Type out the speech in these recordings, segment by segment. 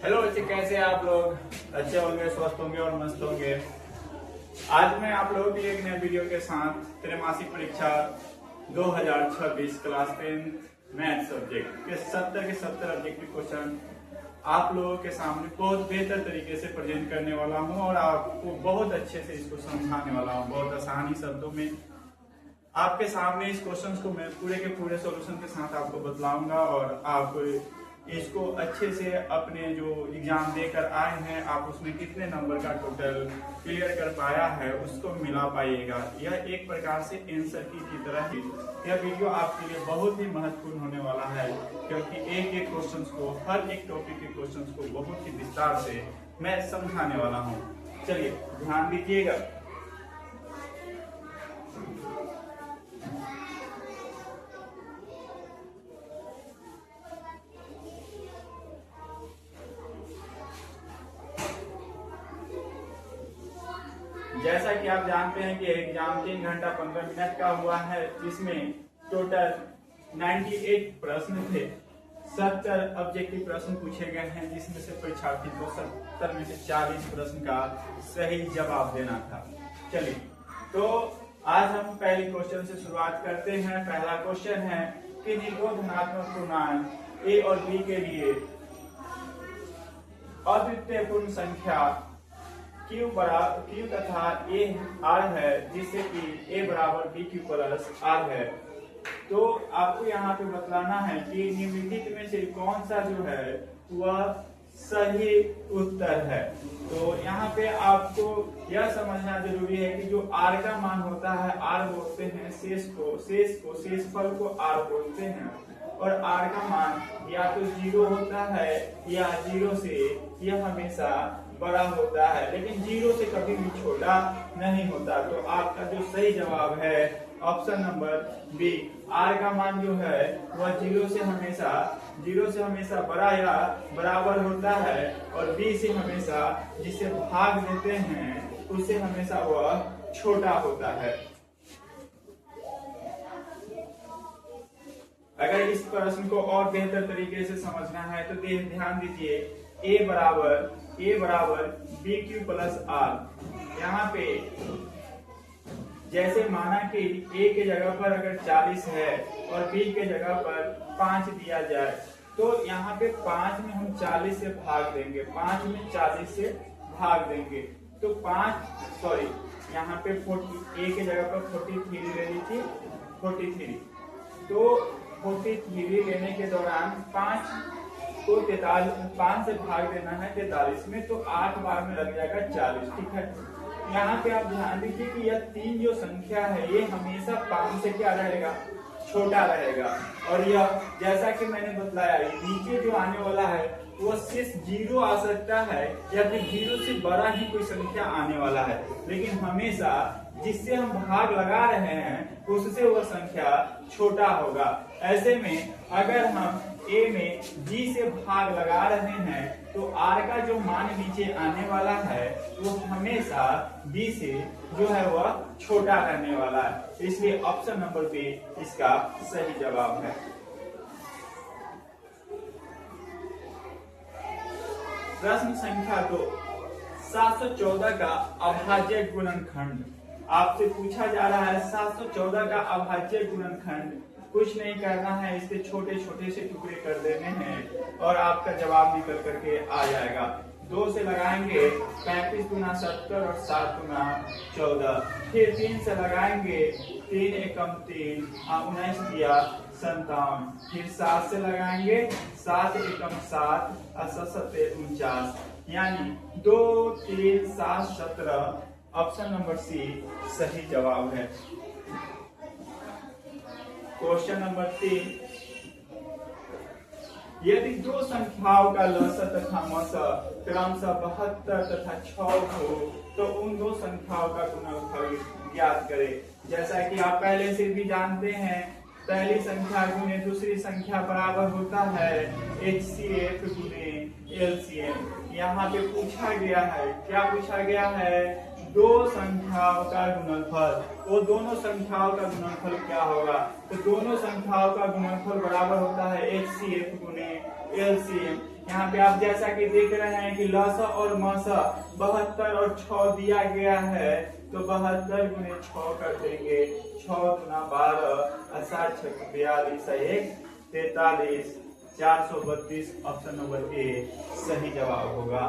Hello बच्चे, कैसे हैं आप लोग? अच्छे होंगे, स्वस्थ होंगे और मस्त होंगे। आज मैं आप लोगों के लिए एक नए वीडियो के साथ त्रैमासिक परीक्षा 2026 क्लास 10 मैथ सब्जेक्ट के 70 ऑब्जेक्टिव क्वेश्चन आप लोगों के सामने बहुत बेहतर तरीके से प्रेजेंट करने वाला हूं और आपको बहुत अच्छे से इसको समझाने वाला हूं। बहुत आसानी शब्दों में आपके सामने इस क्वेश्चन को मैं पूरे के पूरे सॉल्यूशन के साथ आपको बतलाऊंगा और आप इसको अच्छे से अपने जो एग्जाम देकर आए हैं आप उसमें कितने नंबर का टोटल क्लियर कर पाया है उसको मिला पाइएगा। यह एक प्रकार से आंसर की तरह ही यह वीडियो आपके लिए बहुत ही महत्वपूर्ण होने वाला है, क्योंकि एक एक क्वेश्चन को, हर एक टॉपिक के क्वेश्चन को बहुत ही विस्तार से मैं समझाने वाला हूँ। चलिए ध्यान दीजिएगा। जैसा कि आप जानते हैं कि एग्जाम 3 घंटा 15 मिनट का हुआ है, जिसमें टोटल 98 प्रश्न थे। 70 ऑब्जेक्टिव प्रश्न पूछे गए हैं, जिसमें से परीक्षार्थी को 70 में से 40 प्रश्न का सही जवाब देना था। चलिए तो आज हम पहले क्वेश्चन से शुरुआत करते हैं। पहला क्वेश्चन है कि दो धनात्मक पूर्णांक ए और बी के लिए अद्वितीय पूर्ण संख्या Q तथा A R है, जिससे कि A बराबर BQ प्लस R है। तो आपको यहाँ पे बतलाना है कि निम्नलिखित में से कौन सा जो है वह सही उत्तर है। तो यहाँ पे आपको यह समझना जरूरी है कि जो R का मान होता है, R बोलते हैं शेषफल को R बोलते हैं, और R का मान या तो 0 होता है या 0 से यह हमेशा बड़ा होता है, लेकिन 0 से कभी भी छोटा नहीं होता। तो आपका जो सही जवाब है ऑप्शन नंबर बी, R का मान जो है वह 0 से हमेशा बड़ा या बराबर होता है, और B से हमेशा जिसे भाग देते हैं उससे हमेशा वह छोटा होता है। अगर इस प्रश्न को और बेहतर तरीके से समझना है तो ध्यान दीजिए, A बराबर BQ प्लस R। यहाँ पे जैसे माना कि A के जगह पर अगर 40 है और B के जगह पर 5 दिया जाए, तो यहाँ पे 5 में हम 40 से भाग देंगे, 5 में 40 से भाग देंगे तो यहाँ पे 40, A के जगह पर 43 ले लीजिए, 43। तो 43 लेने के दौरान 5 को 5 से भाग देना है 43 में, तो 8 बार में लग जाएगा 40। ठीक है, यहाँ पे आप ध्यान दीजिए कि यह 3 जो संख्या है ये हमेशा 5 से क्या रहेगा, छोटा रहेगा। और यह जैसा कि मैंने बतलाया नीचे जो आने वाला है वो सिर्फ 0 आ सकता है या फिर 0 से बड़ा ही कोई संख्या आने वाला है, लेकिन हमेशा जिससे हम भाग लगा रहे हैं उससे वह संख्या छोटा होगा। ऐसे में अगर हम A में G से भाग लगा रहे हैं तो R का जो मान नीचे आने वाला है वो हमेशा B से जो है वह छोटा रहने वाला है। इसलिए ऑप्शन नंबर बी इसका सही जवाब है। प्रश्न संख्या 2, 714 का अभाज्य गुणनखंड। आपसे पूछा जा रहा है 714 का अभाज्य गुणनखंड। कुछ नहीं करना है, इसके छोटे छोटे से टुकड़े कर देने हैं और आपका जवाब निकल करके आ जाएगा। 2 से लगाएंगे 35 गुना 70 और 7 गुना 14, फिर 3 से लगाएंगे 3 एकम 3, 19 दिया 57, फिर 7 से लगाएंगे 7 एकम 7 और 7 49, यानी 2 3 7 17। ऑप्शन नंबर सी सही जवाब है। क्वेश्चन नंबर 3, यदि दो संख्याओं का लसा तथा मसा क्रमशः 72 तथा 6 हो तो उन दो संख्याओं का गुणनफल ज्ञात करें। जैसा कि आप पहले से भी जानते हैं, पहली संख्या गुणे दूसरी संख्या बराबर होता है HCF गुणे LCM। यहाँ पे पूछा गया है, क्या पूछा गया है, दो संख्याओं का गुणनफल। वो दोनों संख्याओं का गुणनफल क्या होगा, तो दोनों संख्याओं का गुणनफल बराबर होता है HCF गुणे एलसीएम। यहाँ पे आप जैसा कि देख रहे हैं कि लसा और मसा 72 और 6 दिया गया है, तो 72 गुने 6 कर देंगे, 6 गुना 12, 7 6 42, 1 43, 432। ऑप्शन नंबर ए सही जवाब होगा।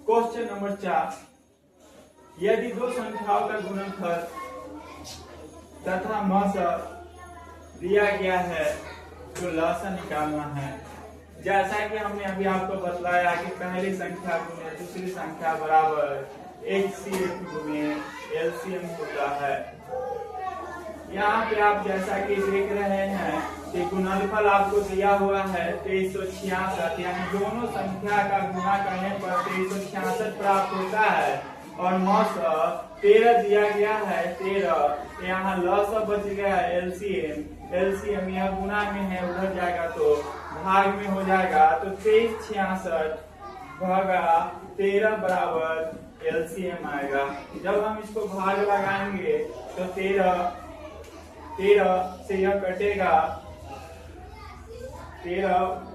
क्वेश्चन नंबर 4, यदि दो संख्याओं का गुणनफल तथा मसा दिया गया है तो लसा निकालना है। जैसा कि हमने अभी आपको बतलाया कि पहली संख्या गुने दूसरी संख्या बराबर एचसीएफ गुने एलसीएम होता है। यहाँ पे आप जैसा कि देख रहे हैं कि गुणनफल आपको दिया हुआ है 2366, यानी दोनों संख्या का गुणा करने पर 2366 प्राप्त होता है, और मसा 13 दिया गया है 13, यहाँ लसा बच गया है एलसीएम। एलसीएम यह गुणा में है, उधर जाएगा तो भाग में हो जाएगा, तो 2366 भागा 13 बराबर एलसीएम आएगा। जब हम इसको भाग लगाएंगे तो 13 से यह कटेगा, 13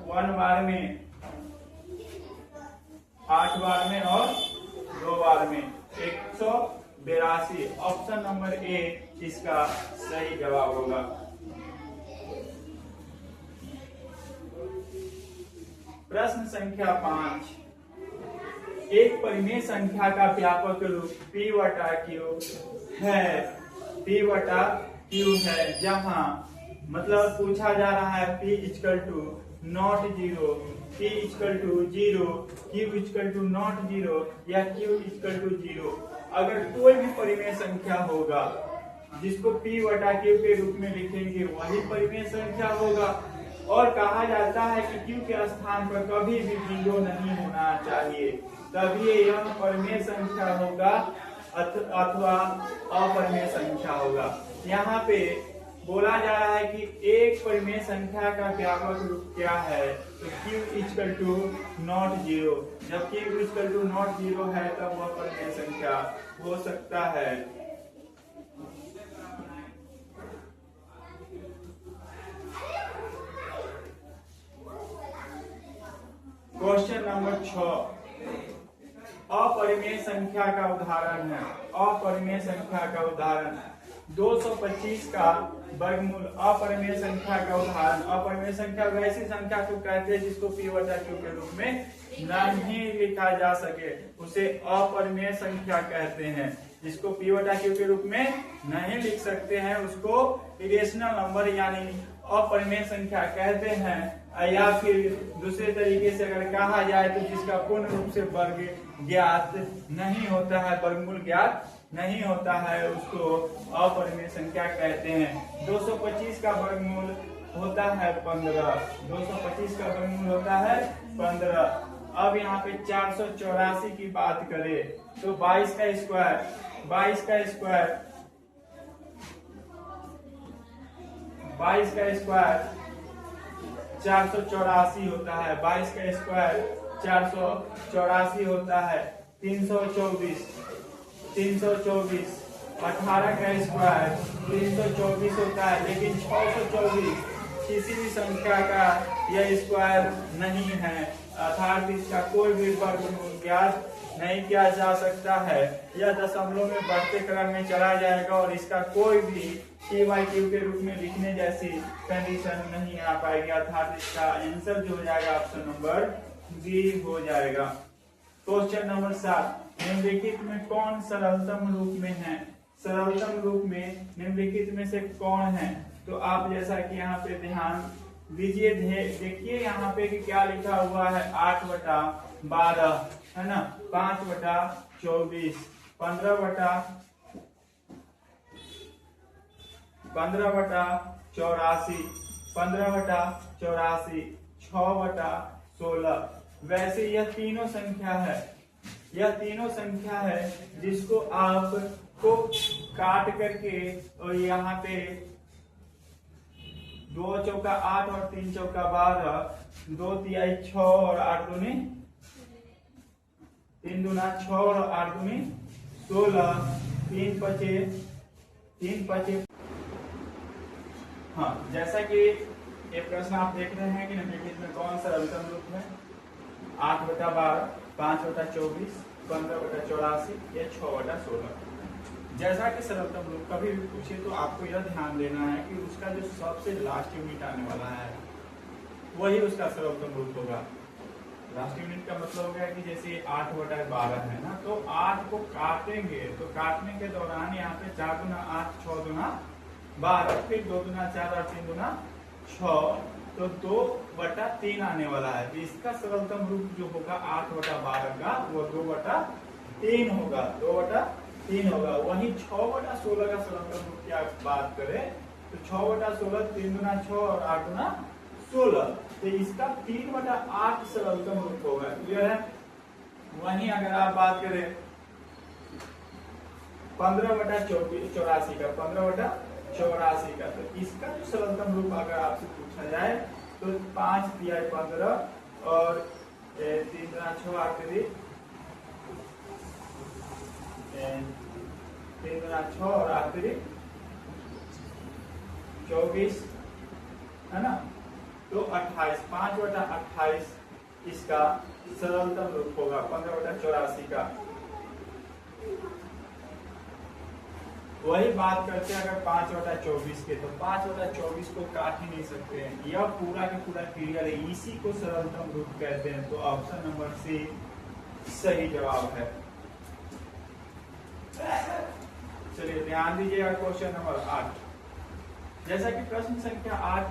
1 बार में, 8 बार में और 2 बार में, 182। ऑप्शन नंबर ए इसका सही जवाब होगा। प्रश्न संख्या 5, एक परिमेय संख्या का व्यापक रूप P बटा Q है, P बटा Q है, जहां मतलब पूछा जा रहा है P equal to not 0, P equal to 0, Q equal to not 0 या Q इक्वल टू 0। अगर कोई भी परिमेय संख्या होगा जिसको P बटा Q के रूप में लिखेंगे वही परिमेय संख्या होगा। और कहा जाता है कि Q के स्थान पर कभी भी 0 नहीं होना चाहिए, तभी यह परिमेय संख्या होगा अथवा अपरिमेय संख्या होगा। यहाँ पे बोला जा रहा है कि एक परिमेय संख्या का व्यापक रूप क्या है, तो Q इक्वल टू नॉट 0। जब Q इक्वल टू नॉट 0 है तब वह परिमेय संख्या हो सकता है। क्वेश्चन नंबर 6, अपरिमेय संख्या का उदाहरण है। अपरिमेय संख्या का उदाहरण 225 का वर्गमूल अपरिमेय संख्या का उदाहरण। अपरिमेय संख्या वैसी संख्या को कहते हैं जिसको P बटा Q के रूप में नहीं लिखा जा सके, उसे अपरिमेय संख्या कहते हैं। जिसको P बटा Q के रूप में नहीं लिख सकते हैं उसको इरेशनल नंबर यानी अपरिमेय संख्या कहते हैं। या फिर दूसरे तरीके से अगर कहा जाए तो जिसका पूर्ण रूप से वर्ग ज्ञात नहीं होता है, वर्गमूल ज्ञात नहीं होता है, उसको अपरिमेय संख्या कहते हैं। 225 का वर्गमूल होता है 15, 225 का वर्गमूल होता है 15। अब यहाँ पे 484 की बात करें तो 22 का स्क्वायर 484 होता है। 22 का स्क्वायर 484 होता है। 324 18 का स्क्वायर 324 होता है, लेकिन 624 किसी भी संख्या का यह स्क्वायर नहीं है, अर्थात इसका कोई भी वर्गमूल ज्ञात नहीं किया जा सकता है। यह दशमलव में बढ़ते क्रम में चला जाएगा और इसका कोई भी P/Q के रूप में लिखने जैसी कंडीशन नहीं आ पाएगी, अर्थात इसका आंसर जो हो जाएगा ऑप्शन नंबर बी हो जाएगा। क्वेश्चन नंबर 7, निम्नलिखित में कौन सरलतम रूप में है? सरलतम रूप में निम्नलिखित में से कौन है? तो आप जैसा कि यहाँ पे ध्यान दीजिए, देखिए यहाँ पे कि क्या लिखा हुआ है, 8/12 है ना, 5/24, 15/84, 15/84, 6/16। वैसे यह तीनों संख्या है जिसको आपको काट करके और यहाँ पे 2 चौका 8 और 3 चौका 12, 2 तिहाई 6 और 8 दूनी 3 दूना 6 और 8 दूनी 16, 3 पचे 3 5। हाँ, जैसा कि ये प्रश्न आप देख रहे हैं कि निम्नलिखित में कौन सा सरलतम रूप है? 8/12, 5/24, 15/84 या 6/16। जैसा कि सरलतम रूप कभी भी पूछे तो आपको यह ध्यान देना है कि उसका जो सबसे लास्ट यूनिट आने वाला है वही उसका सरलतम रूप होगा। लास्ट यूनिट का मतलब हो गया कि जैसे 8/12 है ना, तो 8 को काटेंगे तो काटने के दौरान यहाँ पे 4 दूना 8, 6 दूना 12, फिर 2 दूना 4 और 3 दूना 6, तो 2/3 आने वाला है। तो इसका सरलतम रूप जो होगा 8/12 का वो 2/3 होगा, 2/3 होगा। वही 6/16 का सरलतम रूप की आप बात करें तो 6/16, 3 दूना 6 और 8 दूना 16, तो इसका 3/8 सरलतम रूप होगा। क्लियर है? वहीं अगर आप बात करें 15/84 का, 15/84 का, तो इसका जो सरलतम रूप अगर आपसे पूछा जाए तो 5 दिया 15 और 3 दूना 6, 8 3 दूना 6 और 8 24 है ना, तो 28, 5/28 इसका सरलतम रूप होगा 15/84 का। वही बात करते हैं अगर 5/24 के, तो 5/24 को काट ही नहीं सकते हैं, यह पूरा का पूरा क्लियर है, इसी को सरलतम रूप कहते हैं। तो ऑप्शन नंबर सी सही जवाब है। चलिए ध्यान दीजिएगा क्वेश्चन नंबर 8। जैसा कि प्रश्न संख्या 8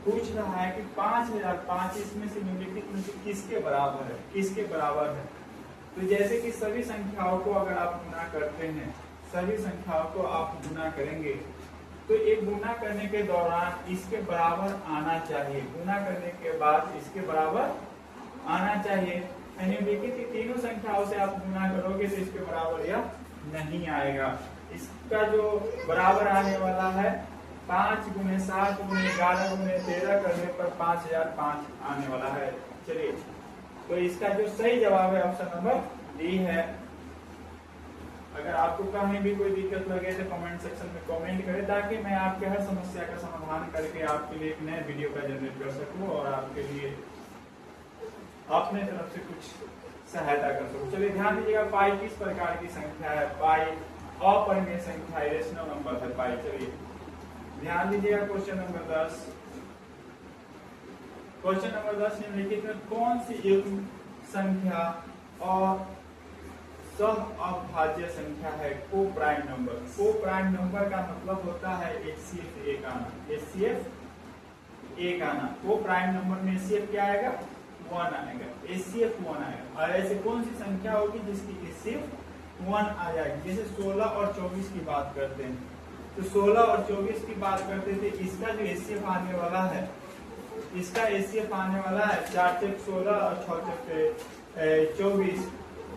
पूछ रहा है कि 5005 इसमें से निम्नलिखित में से किसके बराबर है, किसके बराबर है। तो जैसे कि सभी संख्याओं को अगर आप गुना करते हैं, सभी संख्याओं को आप गुना करेंगे तो एक गुना करने के दौरान इसके बराबर आना चाहिए, गुना करने के बाद इसके बराबर आना चाहिए। निम्नलिखित तीनों संख्याओं से आप गुना करोगे तो इसके बराबर यह नहीं आएगा। इसका जो बराबर आने वाला है 5 × 7 × 11 × 13 करने पर 5005 आने वाला है। चलिए, तो इसका जो सही जवाब है ऑप्शन नंबर डी है। अगर आपको कहीं भी कोई दिक्कत लगे तो कमेंट सेक्शन में कमेंट करें, ताकि मैं आपके हर समस्या का समाधान करके आपके लिए एक नए वीडियो का जनरेट कर सकूं और आपके लिए अपने तरफ से कुछ सहायता कर सकूं। चलिए ध्यान दीजिएगा, पाई किस प्रकार की संख्या है? पाई अपरिमेय संख्या, रेशनल नंबर है पाई। चलिए ध्यान दीजिएगा क्वेश्चन नंबर 10। क्वेश्चन नंबर 10 निम्नलिखित में कौन सी युग्म संख्या और सह अभाज्य संख्या है? को प्राइम नंबर। को प्राइम नंबर का मतलब होता है HCF एक आना, HCF एक आना। को प्राइम नंबर में HCF क्या आएगा? 1 आएगा, HCF 1 आएगा। और ऐसे कौन सी संख्या होगी जिसकी HCF 1 आ जाएगी? जैसे 16 और 24 की बात करते हैं, तो 16 और 24 की बात करते थे, इसका जो HCF आने वाला है, इसका HCF आने वाला है 4 × 16 और 6 × 24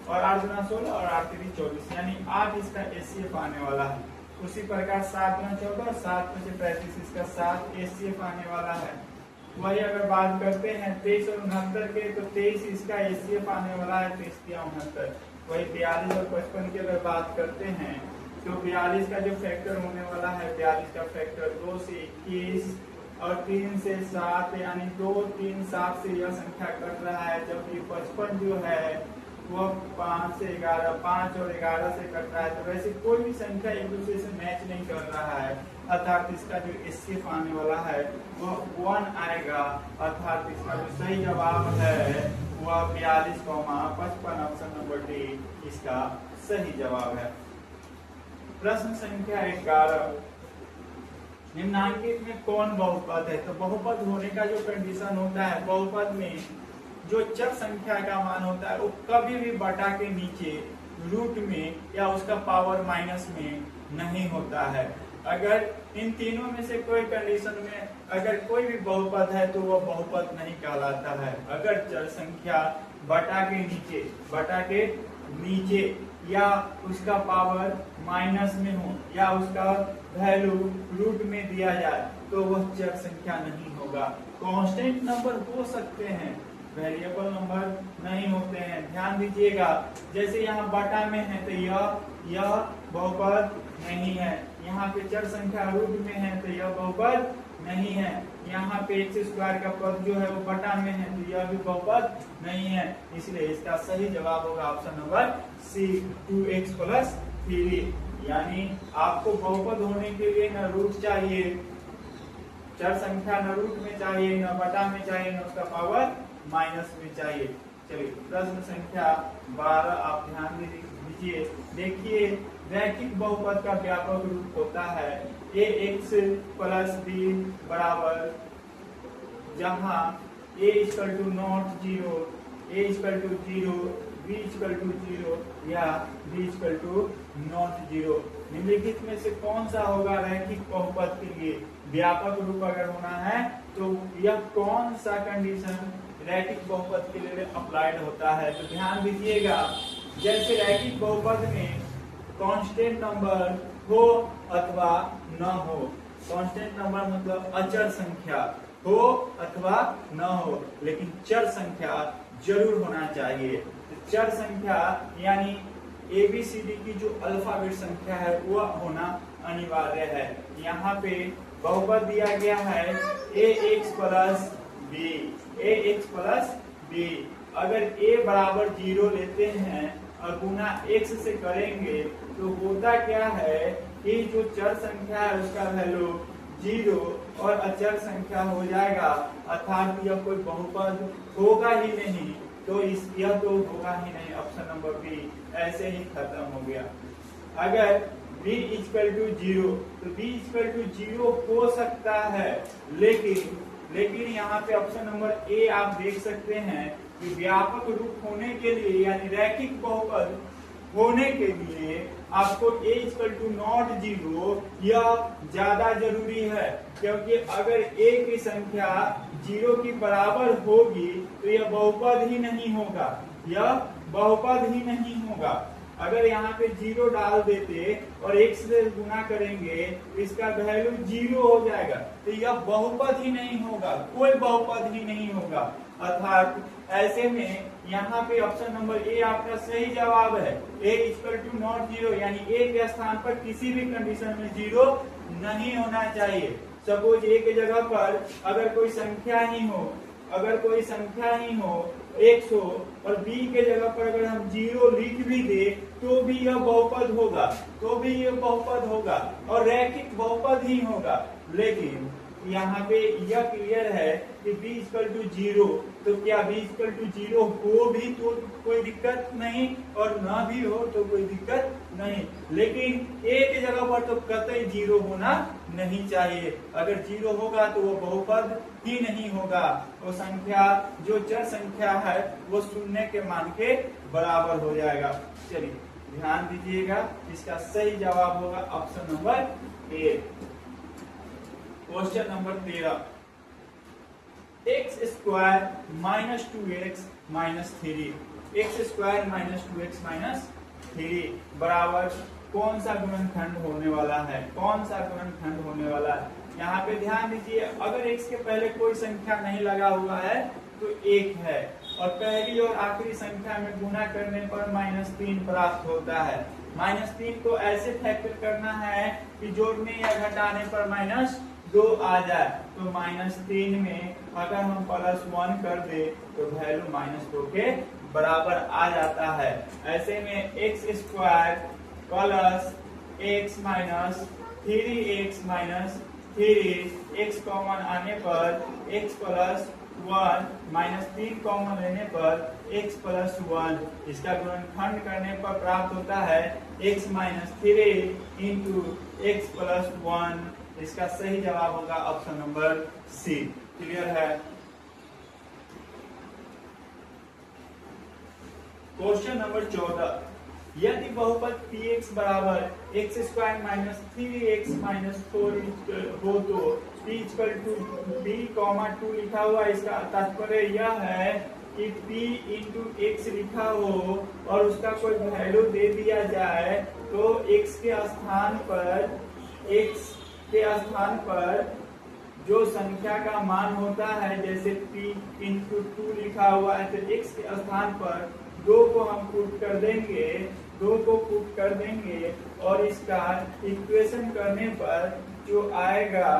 और 8 × 16 और 8 × 24, यानी 8 इसका HCF आने वाला है। उसी प्रकार 7 × 14 और 7 × 35 इसका 7 HCF आने वाला है। वही अगर बात करते हैं 23 और 69 के, तो 23 इसका HCF आने वाला है, 23 × 69। वही 42 और 55 की अगर बात करते हैं तो 42 का जो फैक्टर होने वाला है, 42 का फैक्टर 2 से 21 और 3 से 7, यानी 2 3 7 से यह संख्या कट रहा है, जबकि 55 जो है वो 5 से 11, 5 और 11 से कट रहा है। तो वैसे कोई भी संख्या एक दूसरे से मैच नहीं कर रहा है, अर्थात इसका जो HCF आने वाला है वो 1 आएगा। अर्थात इसका जो सही जवाब है वह 42,55, ऑप्शन नंबर डी इसका सही जवाब है। प्रश्न संख्या 11, निम्नलिखित में कौन बहुपद है? तो बहुपद होने का जो कंडीशन होता है, बहुपद में जो चर संख्या का मान होता है वो कभी भी बटा के नीचे रूट में या उसका पावर माइनस में नहीं होता है। अगर इन तीनों में से कोई कंडीशन में अगर कोई भी बहुपद है तो वह बहुपद नहीं कहलाता है। अगर चर संख्या बटा के नीचे या उसका पावर माइनस में हो या उसका वैल्यू रूट में दिया जाए तो वह चर संख्या नहीं होगा। कांस्टेंट नंबर हो सकते हैं, वेरिएबल नंबर नहीं होते हैं। ध्यान दीजिएगा, जैसे यहाँ बटा में है तो यह बहुपद नहीं है। यहाँ पे चर संख्या रूट में है तो यह बहुपद नहीं है। यहाँ पे एक्स स्क्वायर का पद जो है वो बटा में है तो यह भी बहुपद नहीं है। इसलिए इसका सही जवाब होगा ऑप्शन नंबर सी 2x + 3। यानी आपको बहुपद होने के लिए न रूट चाहिए, चर संख्या न रूट में चाहिए, न बटा में चाहिए, न उसका पावर माइनस में चाहिए। चलिए प्रश्न संख्या 12 आप ध्यान दीजिए। देखिए रैखिक बहुपद का व्यापक रूप होता है ax + b बराबर, जहाँ a = नॉट 0, a = 0, b = 0 या b = नॉट 0। निम्नलिखित में से कौन सा होगा रैखिक बहुपद के लिए व्यापक रूप अगर होना है तो यह कौन सा कंडीशन रैखिक बहुपद के लिए अप्लाइड होता है? तो ध्यान दीजिएगा, जैसे रैखिक बहुपद में कांस्टेंट नंबर हो अथवा न हो। कांस्टेंट नंबर मतलब अचर संख्या हो अथवा न हो, लेकिन चर संख्या जरूर होना चाहिए। चर संख्या यानी ABCD की जो अल्फाबेट संख्या है वह होना अनिवार्य है। यहाँ पे बहुपद दिया गया है ax + b, ax + b। अगर a बराबर 0 लेते हैं और गुना x से करेंगे तो होता क्या है कि जो चर संख्या है उसका वैल्यू 0 और अचर संख्या हो जाएगा, अर्थात यह कोई बहुपद होगा ही नहीं। तो यह तो होगा ही नहीं, ऑप्शन नंबर बी ऐसे ही खत्म हो गया। अगर b = 0 तो b = 0 हो सकता है, लेकिन यहाँ पे ऑप्शन नंबर ए आप देख सकते हैं कि व्यापक रूप होने के लिए यानी रैखिक बहुपद होने के लिए आपको a = नॉट 0 यह ज्यादा जरूरी है, क्योंकि अगर a की संख्या 0 की बराबर होगी तो यह बहुपद ही नहीं होगा, यह बहुपद ही नहीं होगा। अगर यहाँ पे 0 डाल देते और x से गुना करेंगे तो इसका वैल्यू 0 हो जाएगा, तो यह बहुपद ही नहीं होगा, कोई बहुपद ही नहीं होगा। अर्थात ऐसे में यहाँ पे ऑप्शन नंबर ए आपका सही जवाब है। a = नॉट 0 यानी a के स्थान पर किसी भी कंडीशन में 0 नहीं होना चाहिए। सपोज a के जगह पर अगर कोई संख्या ही हो, x हो, और b के जगह पर अगर हम 0 लिख भी दे तो भी यह बहुपद होगा, और रैखिक बहुपद ही होगा। लेकिन यहाँ पे यह क्लियर है कि b = 0, तो क्या b = 0 हो भी तो कोई दिक्कत नहीं और ना भी हो तो कोई दिक्कत नहीं, लेकिन a के जगह पर तो कतई 0 होना नहीं चाहिए। अगर 0 होगा तो वो बहुपद ही नहीं होगा, वो संख्या जो चर संख्या है वो शून्य के मान के बराबर हो जाएगा। चलिए ध्यान दीजिएगा, इसका सही जवाब होगा option number A. Question number 13, x² - 2x - 3, x² - 2x - 3 बराबर कौन सा गुणनखंड होने वाला है? यहाँ पे ध्यान दीजिए, अगर x के पहले कोई संख्या नहीं लगा हुआ है तो 1 है, और पहली और आखिरी संख्या में गुना करने पर -3 प्राप्त होता है। -3 को ऐसे फैक्टर करना है कि जोड़ने या घटाने पर -2 आ जाए, तो -3 में अगर हम +1 कर दे तो वैल्यू -2 के बराबर आ जाता है। ऐसे में x² + x - 3x - 3, x common आने पर x + 1 -3 कॉमन लेने पर x + 1, इसका गुणनखंड करने पर प्राप्त होता है x - 3 × x + 1। इसका सही जवाब होगा ऑप्शन नंबर सी। क्लियर है? क्वेश्चन नंबर 14, यदि बहुपद px बराबर x² - 3x - 4 हो तो p = b, 2 लिखा हुआ, इसका तात्पर्य यह है कि p × x लिखा हो और उसका कोई वैल्यू दे दिया जाए तो x के स्थान पर जो संख्या का मान होता है, जैसे p × 2 लिखा हुआ है तो x के स्थान पर 2 को हम पुट कर देंगे 2 को पुट कर देंगे और इसका इक्वेशन करने पर जो आएगा